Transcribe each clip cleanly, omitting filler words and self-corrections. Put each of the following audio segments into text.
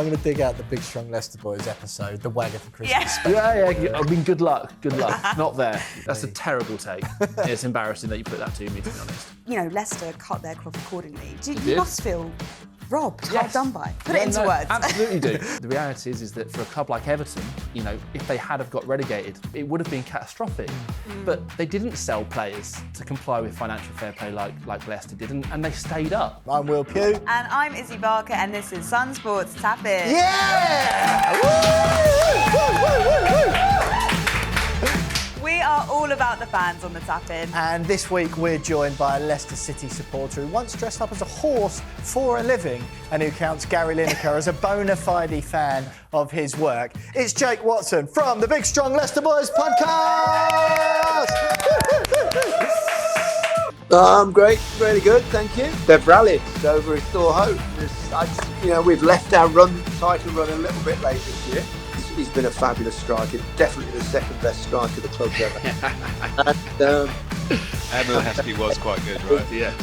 I'm going to dig out the Big Strong Leicester Boys episode, the Wagger for Christmas. Yeah. I mean, good luck. Not there. That's a terrible take. It's embarrassing that you put that to me, to be honest. You know, Leicester cut their cloth accordingly. You must feel robbed, hard done by. Put it into no, words. Absolutely do. The reality is that for a club like Everton, you know, if they had have got relegated, it would have been catastrophic. But they didn't sell players to comply with financial fair play like Leicester did, and they stayed up. I'm Will Pugh. And I'm Izzy Barker, and this is SunSport's TapIn. Yeah! We are all about the fans on the TapIn. And this week we're joined by a Leicester City supporter who once dressed up as a horse for a living and who counts Gary Lineker as a bona fide fan of his work. It's Jake Watson from the Big Strong Leicester Boys podcast! Great, really good, thank you. They've rallied, so we restore hope. We've left our title run a little bit late this year. He's been a fabulous striker, definitely the second best striker the club's ever had. And Maresca was quite good, right? Yeah.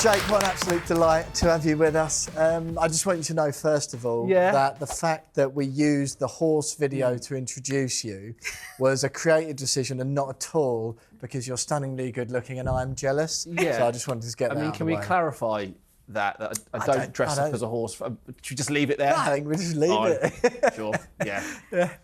Jake, what an absolute delight to have you with us. I just want you to know, first of all, that the fact that we used the horse video to introduce you was a creative decision and not at all because you're stunningly good looking and I'm jealous. Yeah. So I just wanted to get that out of can the we way. clarify that I don't dress up as a horse? Should we just leave it there? No, I think we just leave it. Sure, yeah.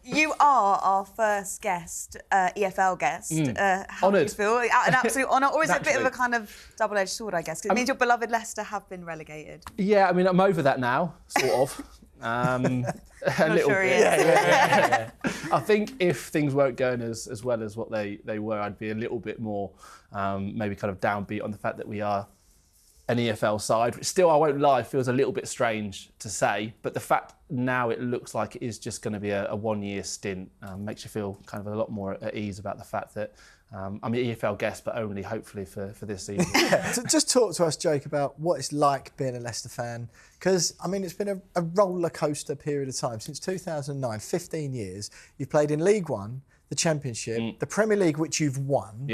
You are our first guest, EFL guest. How do you Honoured. feel? An absolute honour, or is it a bit of Naturally. a kind of double-edged sword, I guess? Because it means your beloved Leicester have been relegated. Yeah, I mean, I'm over that now, sort of. A little sure he bit. is. Yeah. I think if things weren't going as well as what they were, I'd be a little bit more maybe kind of downbeat on the fact that we are an EFL side, which still, I won't lie, feels a little bit strange to say, but the fact now it looks like it is just going to be a one-year stint makes you feel kind of a lot more at ease about the fact that I'm an EFL guest, but only hopefully for this season. So just talk to us, Jake, about what it's like being a Leicester fan, because, I mean, it's been a roller coaster period of time. Since 2009, 15 years, you've played in League One, the Championship, the Premier League, which you've won,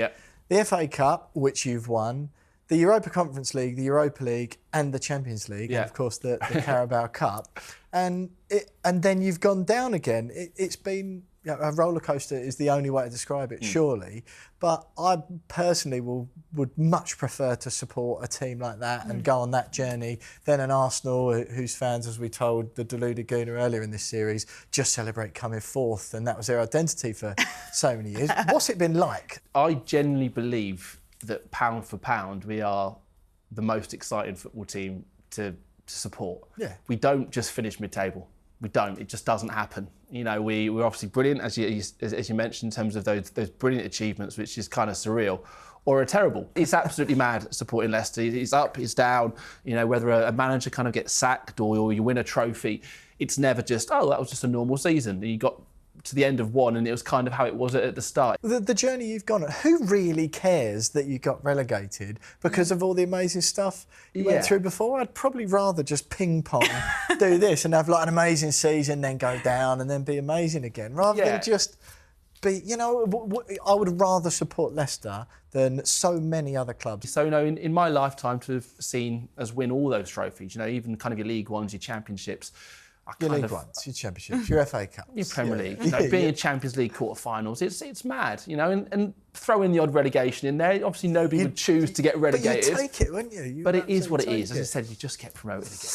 the FA Cup, which you've won, the Europa Conference League, the Europa League, and the Champions League, and of course the Carabao Cup, and then you've gone down again. It's been a roller coaster is the only way to describe it, surely. But I personally would much prefer to support a team like that and go on that journey than an Arsenal whose fans, as we told the deluded Gooner earlier in this series, just celebrate coming fourth, and that was their identity for so many years. What's it been like? I genuinely believe that pound for pound, we are the most exciting football team to support. Yeah. We don't just finish mid-table. We don't. It just doesn't happen. You know, we're obviously brilliant, as you mentioned, in terms of those brilliant achievements, which is kind of surreal, or are terrible. It's absolutely mad supporting Leicester. It's up, it's down. You know, whether a manager kind of gets sacked or you win a trophy, it's never just, that was just a normal season. And you got to the end of one and it was kind of how it was at the start. The journey you've gone on, who really cares that you got relegated because of all the amazing stuff you went through before? I'd probably rather just ping pong, do this and have like an amazing season, then go down and then be amazing again, rather than just be, I would rather support Leicester than so many other clubs. So, in my lifetime to have seen us win all those trophies, even kind of your League Ones, your Championships, your League Ones, your Championships, your FA Cups, your Premier League, being in Champions League quarterfinals, it's mad, and throw in the odd relegation in there. Obviously, nobody would choose to get relegated. But you'd take it, wouldn't you? But it is what it is. As I said, you just get promoted again.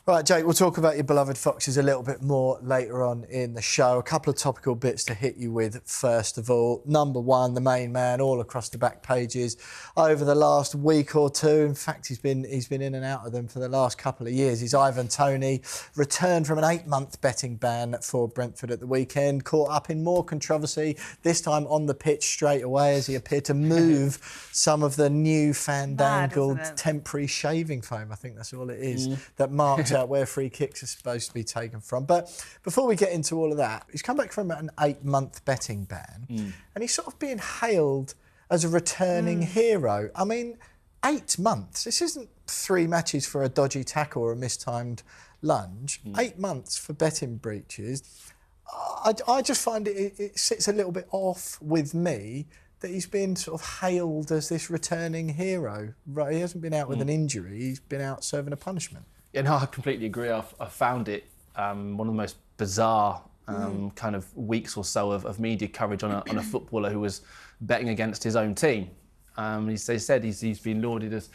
Right, Jake, we'll talk about your beloved Foxes a little bit more later on in the show. A couple of topical bits to hit you with first of all. Number one, the main man all across the back pages over the last week or two. In fact, he's been in and out of them for the last couple of years. He's Ivan Toney, returned from an 8-month betting ban for Brentford at the weekend, caught up in more controversy, this time on the pitch straight away as he appeared to move some of the new fandangled temporary shaving foam, I think that's all it is, that marks out where free kicks are supposed to be taken from. But before we get into all of that, he's come back from an 8-month betting ban and he's sort of being hailed as a returning hero. I mean, 8 months. This isn't 3 matches for a dodgy tackle or a mistimed lunge. 8 months for betting breaches. I just find it sits a little bit off with me that he's been sort of hailed as this returning hero? Right, he hasn't been out with an injury. He's been out serving a punishment. Yeah, no, I completely agree. I found it one of the most bizarre kind of weeks or so of media coverage on a footballer who was betting against his own team. They said he's been lauded as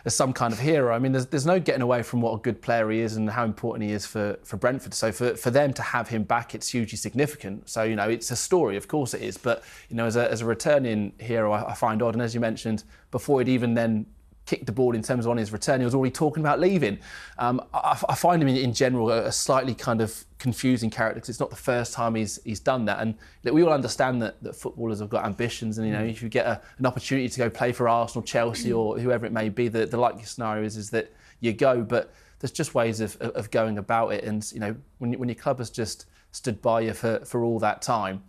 some kind of hero. I mean, there's no getting away from what a good player he is and how important he is for Brentford. So for them to have him back, it's hugely significant. So, you know, it's a story, of course it is. But, you know, as a returning hero, I find odd. And as you mentioned, before he'd even then kicked the ball in terms of on his return, he was already talking about leaving. I find him in general a slightly kind of confusing character because it's not the first time he's done that. And we all understand that footballers have got ambitions, and you know, if you get an opportunity to go play for Arsenal, Chelsea, or whoever it may be, the likely scenario is that you go. But there's just ways of going about it. And you know, when your club has just stood by you for all that time,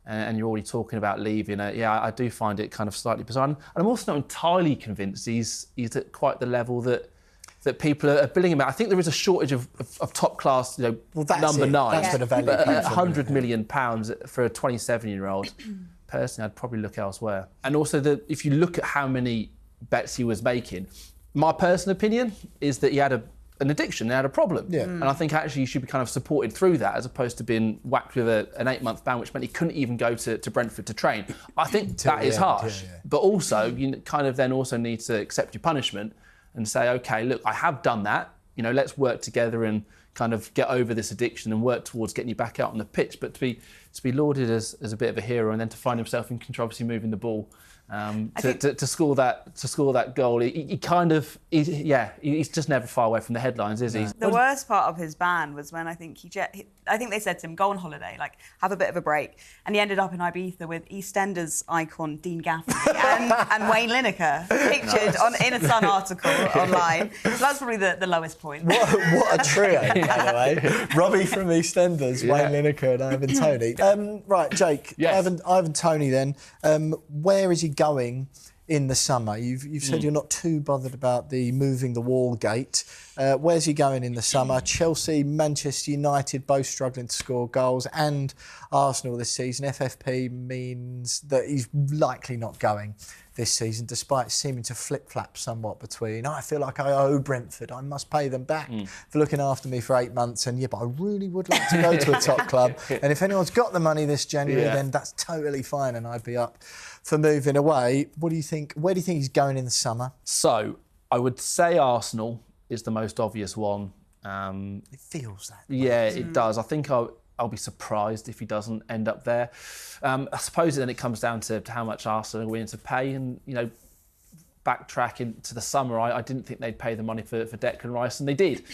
and you're already talking about leaving, I do find it kind of slightly bizarre. And I'm also not entirely convinced he's at quite the level that people are billing him at. I think there is a shortage of top class, you know, number 9. That's where the value but comes from, £100 million for a 27-year-old, personally, I'd probably look elsewhere. And also, if you look at how many bets he was making, my personal opinion is that he had an addiction, they had a problem. Yeah. And I think actually he should be kind of supported through that as opposed to being whacked with an 8-month ban, which meant he couldn't even go to Brentford to train. I think that is harsh. Yeah. But also, you kind of then also need to accept your punishment and say, OK, look, I have done that. You know, let's work together and kind of get over this addiction and work towards getting you back out on the pitch. But to be lauded as a bit of a hero and then to find himself in controversy moving the ball, to score that goal, he's just never far away from the headlines, is he? The worst part of his ban was when I think they said to him, go on holiday, like have a bit of a break, and he ended up in Ibiza with EastEnders icon Dean Gaffney and Wayne Lineker pictured in a Sun article online. So that's probably the lowest point. What a trio, by the way. Robbie from EastEnders, Wayne Lineker and Ivan Toney. Right, Jake, yes. Ivan Toney then, where is he going in the summer? You've said you're not too bothered about the moving the wall gate. Where's he going in the summer? Chelsea, Manchester United both struggling to score goals, and Arsenal this season. FFP means that he's likely not going this season, despite seeming to flip-flap somewhat between, I feel like I owe Brentford, I must pay them back for looking after me for 8 months, and but I really would like to go to a top club. And if anyone's got the money this January, then that's totally fine, and I'd be up for moving away. What do you think? Where do you think he's going in the summer? So, I would say Arsenal is the most obvious one. It feels that way. Yeah, it does. I think I'll be surprised if he doesn't end up there. I suppose then it comes down to how much Arsenal are willing to pay. And, you know, backtrack into the summer, I didn't think they'd pay the money for Declan Rice, and they did.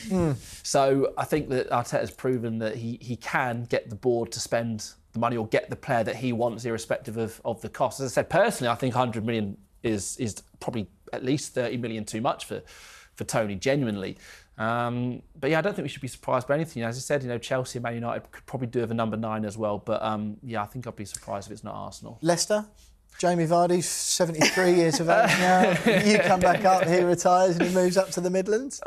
So I think that Arteta's proven that he can get the board to spend the money or get the player that he wants, irrespective of the cost. As I said, personally, I think 100 million is probably at least 30 million too much for Toney, genuinely. But yeah, I don't think we should be surprised by anything. As I said, you know, Chelsea and Man United could probably do with a number 9 as well. But I think I'd be surprised if it's not Arsenal. Leicester, Jamie Vardy's 73 years of age now. You come back up, he retires and he moves up to the Midlands.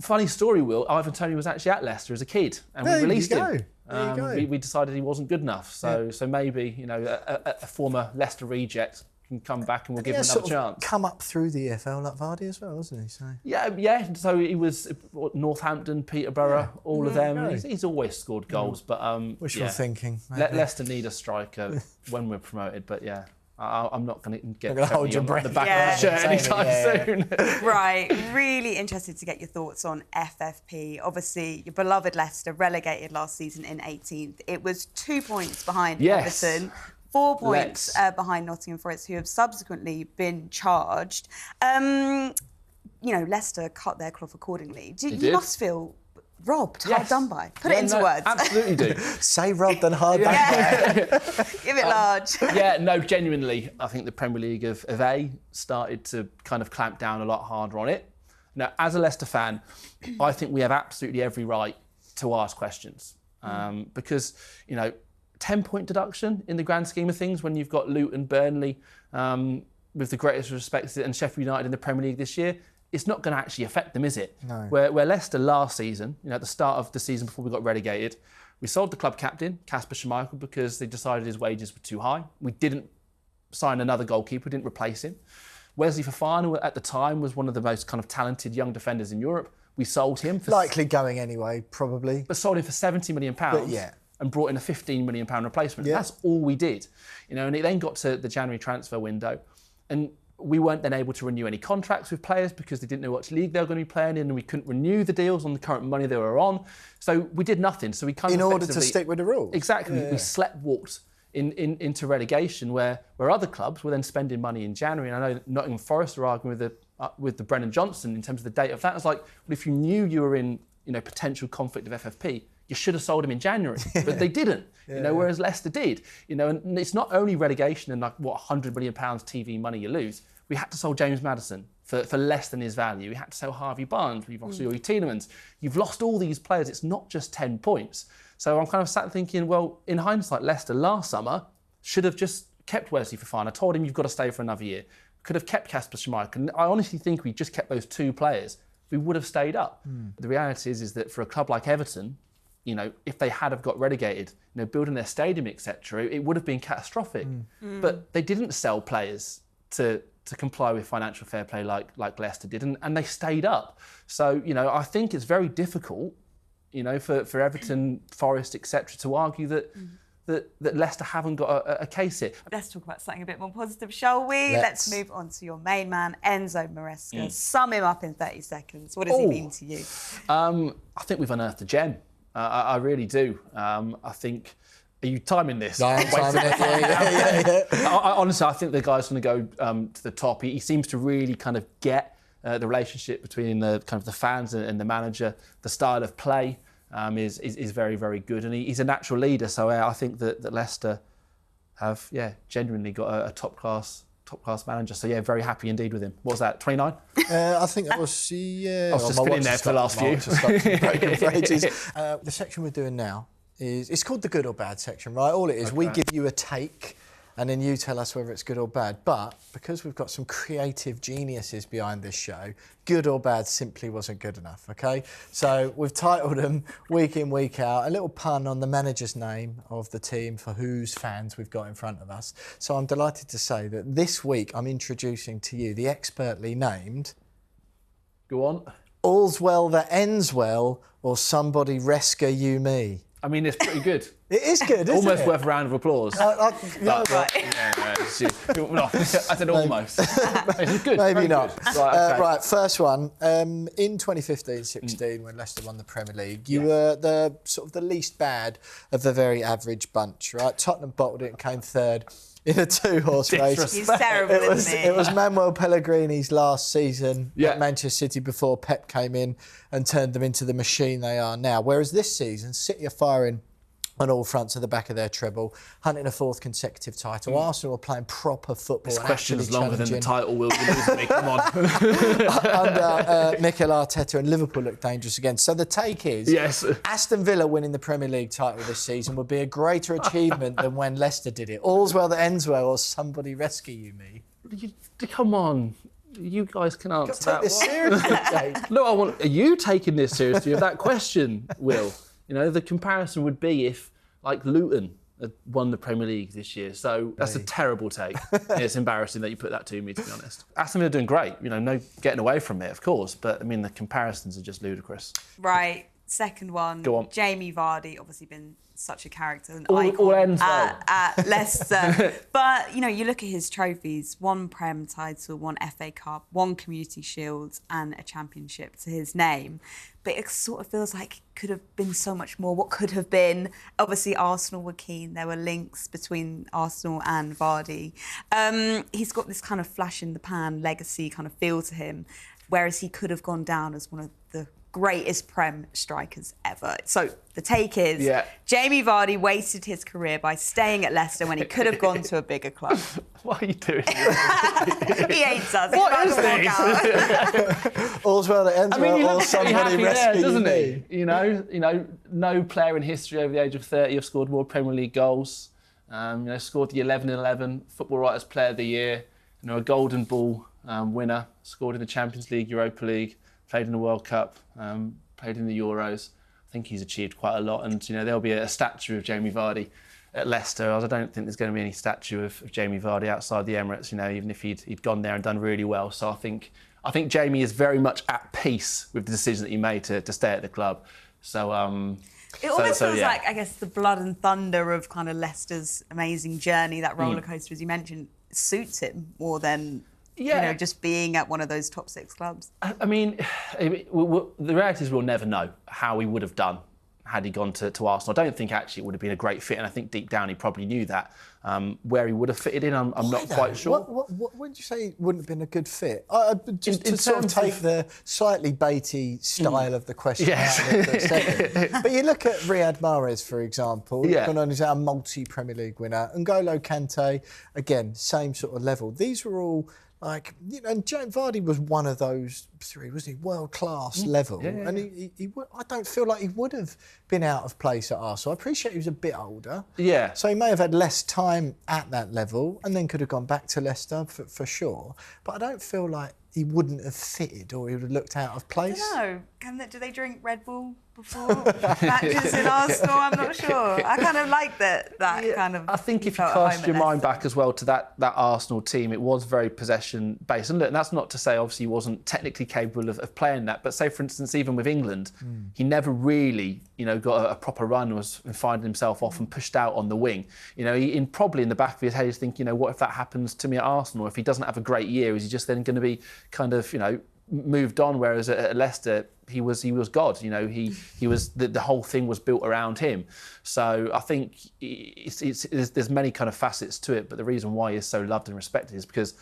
Funny story, Will. Ivan Toney was actually at Leicester as a kid, and we released him. There you go. We decided he wasn't good enough. So maybe, you know, a former Leicester reject can come back and we'll give him another chance. Come up through the EFL like Vardy as well, wasn't he? So. Yeah. So he was Northampton, Peterborough, all of them. He's always scored goals, but wishful thinking. Leicester need a striker when we're promoted, but yeah. I'm not going to get hold your breath the back of the shirt anytime soon. Right, really interested to get your thoughts on FFP. Obviously, your beloved Leicester relegated last season in 18th. It was 2 points behind Everton. 4 points behind Nottingham Forest, who have subsequently been charged. You know, Leicester cut their cloth accordingly. You must feel robbed, hard done by. Put it into words. Absolutely do. Say robbed and hard done by. Give it large. Genuinely, I think the Premier League of A started to kind of clamp down a lot harder on it. Now, as a Leicester fan, I think we have absolutely every right to ask questions. Because, you know, 10-point deduction in the grand scheme of things when you've got Luton, Burnley, with the greatest respect, and Sheffield United in the Premier League this year, it's not going to actually affect them, is it? No. Where Leicester last season, you know, at the start of the season before we got relegated, we sold the club captain, Kasper Schmeichel, because they decided his wages were too high. We didn't sign another goalkeeper, didn't replace him. Wesley Fofana at the time was one of the most kind of talented young defenders in Europe. We sold him for likely going anyway, probably. But sold him for £70 million and brought in a £15 million replacement. That's all we did. And it then got to the January transfer window, and we weren't then able to renew any contracts with players because they didn't know which league they were going to be playing in, and we couldn't renew the deals on the current money they were on. So we did nothing. So we in order to stick with the rules. Exactly. We sleptwalked into relegation, where other clubs were then spending money in January. And I know Nottingham Forest are arguing with the Brennan Johnson in terms of the date of that. It's like, well, if you knew you were in potential conflict of FFP, you should have sold him in January, but they didn't. Whereas Leicester did. And it's not only relegation and £100 million TV money you lose. We had to sell James Maddison for less than his value. We had to sell Harvey Barnes. We've lost Yuri Tielemans. You've lost all these players. It's not just 10 points. So I'm kind of sat thinking, well, in hindsight, Leicester last summer should have just kept Wesley Fofana. Told him you've got to stay for another year. Could have kept Kasper Schmeichel. And I honestly think we just kept those two players, we would have stayed up. The reality is that for a club like Everton, if they had have got relegated, building their stadium, etc., it would have been catastrophic. But they didn't sell players to comply with financial fair play like Leicester did, and they stayed up. So, I think it's very difficult, for Everton, Forest, etc., to argue that Leicester haven't got a case here. Let's talk about something a bit more positive, shall we? Let's move on to your main man, Enzo Maresca. Sum him up in 30 seconds. What does he mean to you? I think we've unearthed a gem. I really do. I think... Are you timing this? No, I'm timing it. Yeah. Honestly, I think the guy's going to go to the top. He seems to really kind of get the relationship between the kind of the fans and the manager. The style of play is very, very good, and he's a natural leader. So I think that Leicester have genuinely got a top class manager. So very happy indeed with him. What was that? 29? I think that was I was just been in there for the last few. The section we're doing now. It's called the good or bad section, right? All it is, we give you a take and then you tell us whether it's good or bad. But because we've got some creative geniuses behind this show, good or bad simply wasn't good enough, OK? So we've titled them week in, week out, a little pun on the manager's name of the team for whose fans we've got in front of us. So I'm delighted to say that this week I'm introducing to you the expertly named... Go on. All's well that ends well, or somebody Resca-ue me. I mean, it's pretty good. It is good, isn't almost it? Worth a round of applause. I said almost. It's good. Maybe not. Good. Right, first one. In 2015-16, when Leicester won the Premier League, you were the least bad of the very average bunch, right? Tottenham bottled it and came third in a two-horse race. He's terrible, isn't he? It was Manuel Pellegrini's last season at Manchester City before Pep came in and turned them into the machine they are now. Whereas this season, City are firing on all fronts at the back of their treble, hunting a fourth consecutive title. Arsenal are playing proper football. This question is longer than the title will be losing me. Come on. Under Mikel Arteta, and Liverpool look dangerous again. So the take is, Aston Villa winning the Premier League title this season would be a greater achievement than when Leicester did it. All's well that ends well, or somebody Resca-ue me. Come on. You guys can answer that. Take this seriously, Jake. No, are you taking this seriously with that question, Will? The comparison would be if, like, Luton had won the Premier League this year. So that's a terrible take. It's embarrassing that you put that to me, to be honest. Aston Villa are doing great. No getting away from it, of course. But, I mean, the comparisons are just ludicrous. Right. Second one. Go on. Jamie Vardy, obviously been such a character, an all icon ends well. at Leicester. But, you look at his trophies, 1 Prem title, 1 FA Cup, 1 Community Shield and a championship to his name. But it sort of feels like it could have been so much more. What could have been? Obviously, Arsenal were keen. There were links between Arsenal and Vardy. He's got this kind of flash-in-the-pan legacy kind of feel to him, whereas he could have gone down as one of the greatest Prem strikers ever. So the take is, Jamie Vardy wasted his career by staying at Leicester when he could have gone to a bigger club. What are you doing? He hates us. What is this? All's well that ends well, or somebody Resca-ue me. No player in history over the age of 30 have scored more Premier League goals. Scored the 11-11 Football Writers Player of the Year. A Golden Ball winner. Scored in the Champions League, Europa League. Played in the World Cup, played in the Euros. I think he's achieved quite a lot, and there'll be a statue of Jamie Vardy at Leicester. I don't think there's going to be any statue of Jamie Vardy outside the Emirates, even if he'd gone there and done really well. So I think Jamie is very much at peace with the decision that he made to stay at the club. So it almost feels like, I guess, the blood and thunder of kind of Leicester's amazing journey, that roller coaster, as you mentioned, suits him more than just being at one of those top 6 clubs. I mean, the reality is we'll never know how he would have done had he gone to Arsenal. I don't think actually it would have been a great fit, and I think deep down he probably knew that. Where he would have fitted in, I'm not quite sure. What would you say wouldn't have been a good fit? Just to sort of take the slightly baity style of the question out for a second. But you look at Riyad Mahrez, for example, gone on as a multi-Premier League winner. N'Golo Kante, again, same sort of level. These were all like, and Jamie Vardy was one of those 3, wasn't he? World-class level. And I don't feel like he would have been out of place at Arsenal. I appreciate he was a bit older. Yeah. So he may have had less time at that level and then could have gone back to Leicester for sure. But I don't feel like he wouldn't have fitted or he would have looked out of place. I don't know. Do they drink Red Bull before matches in Arsenal? I'm not sure. I kind of like that kind of... I think if you cast your mind back as well to that Arsenal team, it was very possession-based. And look, that's not to say, obviously, he wasn't technically capable of playing that. But say, for instance, even with England, he never really, got a proper run, was finding himself off and pushed out on the wing. He probably in the back of his head is thinking, what if that happens to me at Arsenal? If he doesn't have a great year, is he just then going to be kind of, moved on? Whereas at Leicester, he was God. He was the whole thing was built around him. So I think there's many kind of facets to it. But the reason why he is so loved and respected is because,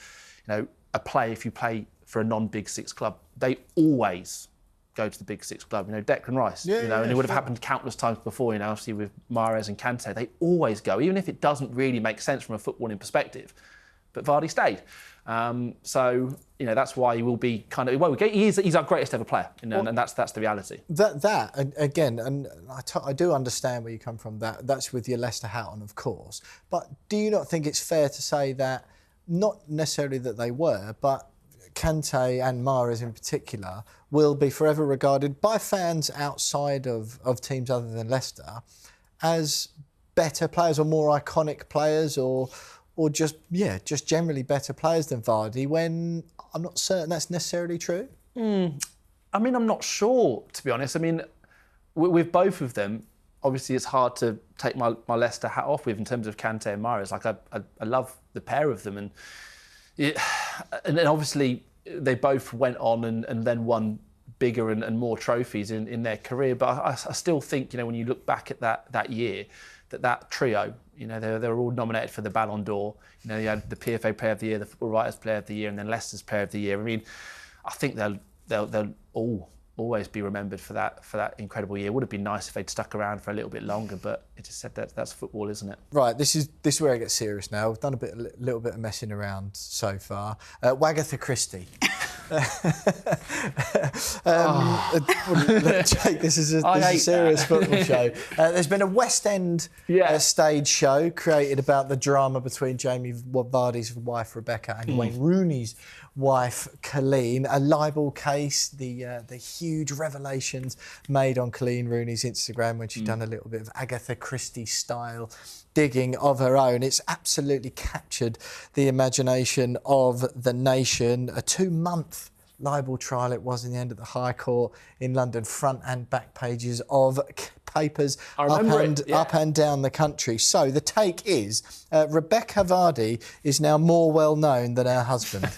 if you play for a non-Big Six club, they always go to the Big Six club. Declan Rice, and it would have happened countless times before, obviously with Mahrez and Kante, they always go, even if it doesn't really make sense from a footballing perspective. But Vardy stayed. So, that's why he will be kind of... he's our greatest ever player, and that's the reality. That again, and I do understand where you come from, that's with your Leicester hat on, of course. But do you not think it's fair to say that, not necessarily that they were, but Kante and Mahrez in particular will be forever regarded by fans outside of teams other than Leicester as better players or more iconic players or just generally better players than Vardy, when I'm not certain that's necessarily true? I mean, I'm not sure, to be honest. I mean, with both of them, obviously it's hard to take my Leicester hat off with in terms of Kante and Mahrez. Like, I love the pair of them. And then obviously they both went on and then won bigger and more trophies in their career. But I still think, when you look back at that year, that trio, they were all nominated for the Ballon d'Or. You had the PFA Player of the Year, the Football Writers Player of the Year, and then Leicester's Player of the Year. I mean, I think they'll all always be remembered for that incredible year. It would have been nice if they'd stuck around for a little bit longer, but it just said that's football, isn't it? Right, this is where it gets serious now. We've done a little bit of messing around so far. Wagatha Christie. Jake, this is a serious football show. There's been a West End stage show created about the drama between Jamie Vardy's wife Rebecca and Wayne Rooney's wife Colleen. A libel case, the huge revelations made on Colleen Rooney's Instagram when she'd done a little bit of Agatha Christie style digging of her own. It's absolutely captured the imagination of the nation. A 2-month libel trial it was in the end at the High Court in London, front and back pages of papers up and down the country. So the take is Rebecca Vardy is now more well known than her husband.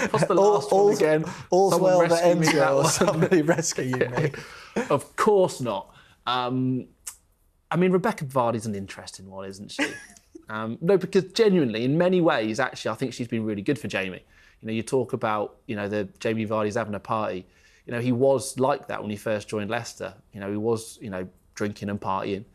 What's the last one again? All's well that ends well. Somebody rescue me. Of course not. I mean, Rebecca Vardy's an interesting one, isn't she? No, because genuinely, in many ways, actually, I think she's been really good for Jamie. You talk about, the Jamie Vardy's having a party. He was like that when he first joined Leicester. He was, drinking and partying.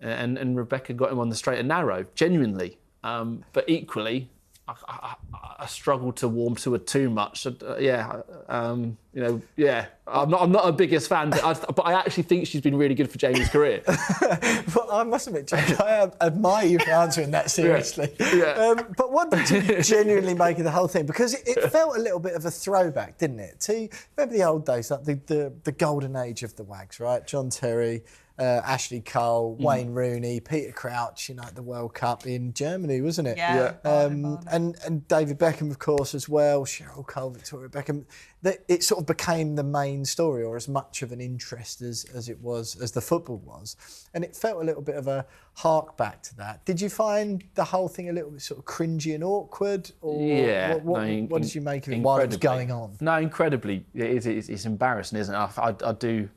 And Rebecca got him on the straight and narrow, genuinely. But equally, I struggle to warm to her too much. I'm not a biggest fan, but I actually think she's been really good for Jamie's career. Well, I must admit, Jamie, I admire you for answering that seriously. But what did you genuinely make of the whole thing? Because it felt a little bit of a throwback, didn't it? To remember the old days, like the golden age of the Wags, right? John Terry, Ashley Cole, Wayne Rooney, Peter Crouch, at the World Cup in Germany, wasn't it? Yeah. And David Beckham, of course, as well, Cheryl Cole, Victoria Beckham. It sort of became the main story, or as much of an interest as the football was. And it felt a little bit of a hark back to that. Did you find the whole thing a little bit sort of cringy and awkward? Or what did you make of it while it was going on? No, incredibly. It's embarrassing, isn't it? I do.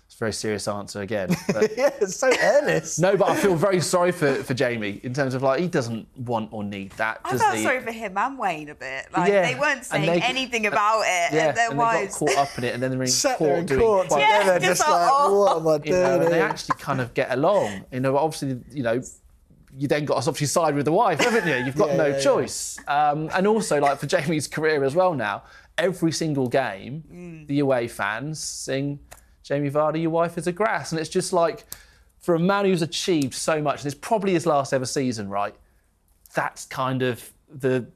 It's a very serious answer again. But yeah, it's so earnest. No, but I feel very sorry for Jamie in terms of he doesn't want or need that. I felt sorry for him and Wayne a bit. They weren't saying anything about it. Yeah, and their wives they got caught up in it, and then they're in sat court there in doing court quite together, just like, what am I doing? And they actually kind of get along. Obviously, you then got to obviously side with the wife, haven't you? You've got no choice. And also, for Jamie's career as well now, every single game, the away fans sing, Jamie Vardy, your wife is a grass. And it's just for a man who's achieved so much, and it's probably his last ever season, right? That's kind of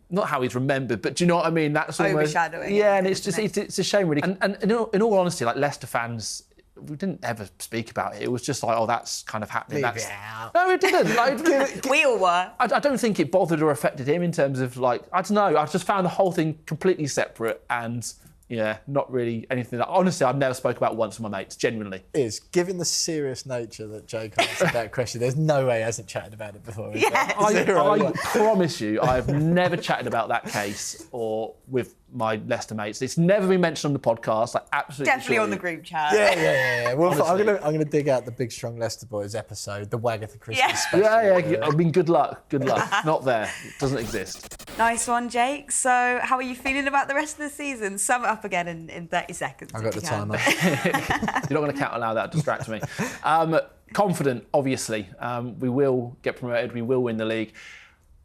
not how he's remembered, but do you know what I mean? That's almost overshadowing. Yeah, and it's a shame, really. And in all honesty, Leicester fans, we didn't ever speak about it. It was just that's kind of happening. Leave it out. No, it didn't. We all were. I don't think it bothered or affected him in terms of I don't know. I just found the whole thing completely separate and. Yeah, not really anything. Honestly, I've never spoke about once with my mates, genuinely. Given the serious nature that Jake answered that question, there's no way he hasn't chatted about it before. Yes. I promise you, I have never chatted about that case or with my Leicester mates. It's never been mentioned on the podcast. Absolutely. Definitely on the group chat. Yeah. Well, I'm gonna dig out the Big Strong Leicester Boys episode, the Wagatha Christmas special. Yeah. I mean, good luck. Not there. It doesn't exist. Nice one, Jake. So, how are you feeling about the rest of the season? Sum it up again in 30 seconds. I've got the timer. You're not going to count aloud. That distracts me. Confident, obviously. We will get promoted. We will win the league.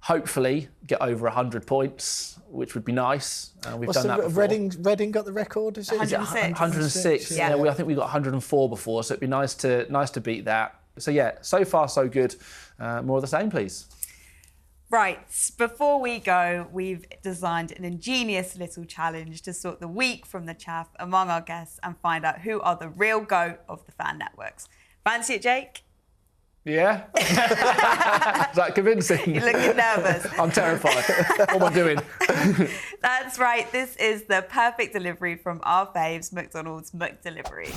Hopefully, get over 100 points, which would be nice. We've done that before. Reading got the record, is it? 106. 106. Yeah. I think we got 104 before, so it'd be nice to beat that. So yeah, so far so good. More of the same, please. Right, before we go, we've designed an ingenious little challenge to sort the wheat from the chaff among our guests and find out who are the real GOAT of the fan networks. Fancy it, Jake? Yeah? Is that convincing? You're looking nervous. I'm terrified. What am I doing? That's right, this is the perfect delivery from our faves, McDonald's McDelivery.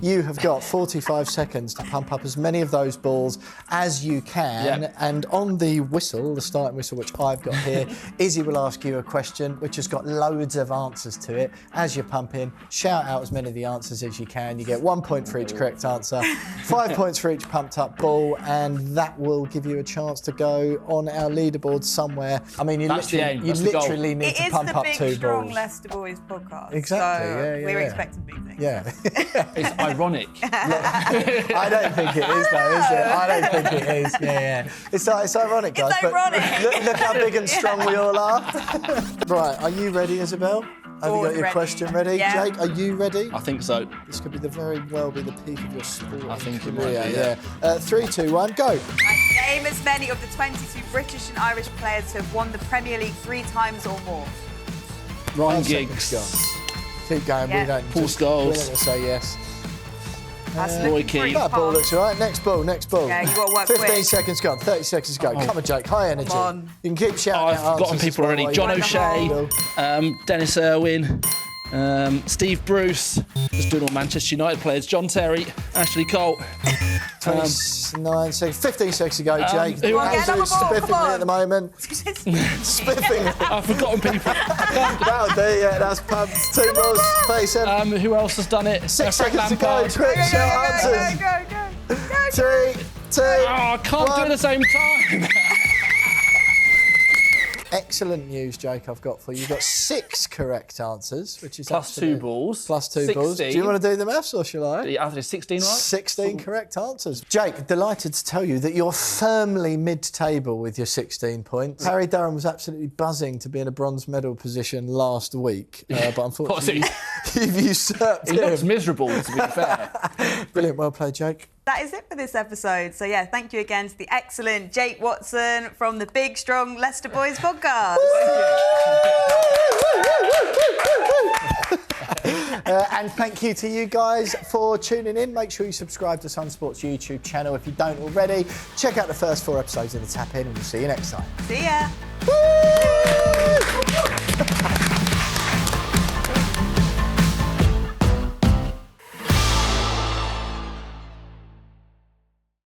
You have got 45 seconds to pump up as many of those balls as you can. And on the whistle, the starting whistle, which I've got here, Izzy will ask you a question which has got loads of answers to it. As you pump in, shout out as many of the answers as you can. You get 1 point for each correct answer, 5 points for each pumped up ball, and that will give you a chance to go on our leaderboard somewhere. I mean, you literally need to pump up 2 balls. It's the Big Strong Leicester Boys podcast. Exactly, so yeah. we're expecting big things. Yeah. It's ironic. I don't think it is, though, is it? I don't think it is. Yeah. It's ironic, guys. It's ironic. Look how big and strong we all are. Right, are you ready, Isabel? Have you got your question ready? Yeah. Jake, are you ready? I think so. This could be very well be the peak of your sport. I think it career. might be, yeah. 3, 2, 1, go. Name as many of the 22 British and Irish players who have won the Premier League 3 times or more. Ryan 5 Giggs. seconds gone. Keep going. Yeah. We don't. Paul We're not going Scholes. to say yes. Roy Keane. That ball looks all right. Next ball. Yeah, you got to work 15 quick. seconds gone. 30 seconds to go. Come on, Jake. High energy. Come on. You can keep shouting I've out forgotten answers people as well already. while John you- O'Shea, Dennis Irwin, Steve Bruce, just doing all Manchester United players, John Terry, Ashley Cole. 29 seconds. 15 seconds to go, Jake. who else? Get another ball, Spiffing come on. at the moment. Spiffing. I've forgotten people. That'll do, yeah. That's pumped. 2 balls. 37. Who else has done it? 6 Frank seconds to go. Lampard. Quick, shout answers. Go. 3, 2. Oh, I can't do it at the same time. Excellent news, Jake, I've got for you. You've got 6 correct answers, which is Plus 2 balls. Plus 2 balls. Do you want to do the maths or shall I? Yeah, I think 16, right? 16 correct answers. Jake, delighted to tell you that you're firmly mid-table with your 16 points. Harry Durham was absolutely buzzing to be in a bronze medal position last week, but unfortunately you've usurped He him. looks miserable, to be fair. Brilliant, well played, Jake. That is it for this episode. So, yeah, thank you again to the excellent Jake Watson from the Big Strong Leicester Boys podcast. And thank you to you guys for tuning in. Make sure you subscribe to SunSport's YouTube channel if you don't already. Check out the first 4 episodes of The Tap In, and we'll see you next time. See ya.